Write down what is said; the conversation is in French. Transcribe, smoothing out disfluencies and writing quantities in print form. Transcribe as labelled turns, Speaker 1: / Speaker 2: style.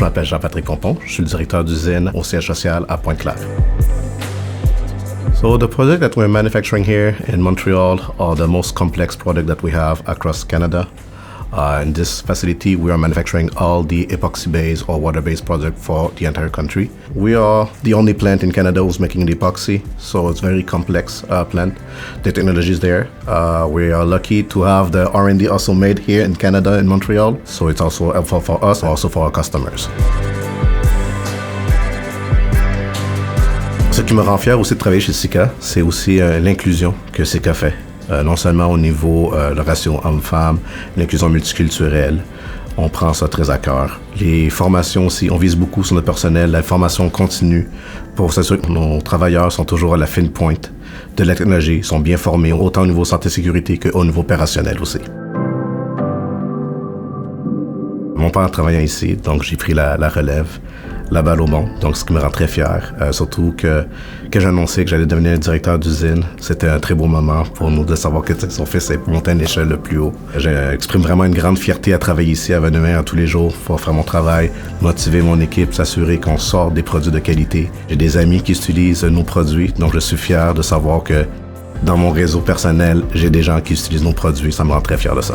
Speaker 1: je m'appelle Jean Patrick Pompon. Je suis le directeur d'usine au siège social à Pointe-Claire. So the product that we're manufacturing here in Montreal are the most complex product that we have across Canada. In this facility, we are manufacturing all the epoxy-based or water-based product for the entire country. We are the only plant in Canada who's making the epoxy, so it's a very complex plant. The technology is there. We are lucky to have the R&D also made here in Canada, in Montreal, so it's also helpful for us, also for our customers. Ce qui me rend fier aussi de travailler chez Sika, c'est aussi l'inclusion que Sika fait. Non seulement au niveau le ratio homme-femme, l'inclusion multiculturelle, on prend ça très à cœur. Les formations aussi, on vise beaucoup sur notre personnel, la formation continue pour s'assurer que nos travailleurs sont toujours à la fine pointe de la technologie, sont bien formés, autant au niveau santé-sécurité qu'au niveau opérationnel aussi. Mon père travaillant ici, donc j'ai pris la relève, la balle au bon, donc ce qui me rend très fier. Surtout que j'ai annoncé que j'allais devenir directeur d'usine, c'était un très beau moment pour nous de savoir que son fils est monté à une échelle le plus haut. J'exprime vraiment une grande fierté à travailler ici, à venir tous les jours pour faire mon travail, motiver mon équipe, s'assurer qu'on sort des produits de qualité. J'ai des amis qui utilisent nos produits, donc je suis fier de savoir que dans mon réseau personnel, j'ai des gens qui utilisent nos produits, ça me rend très fier de ça.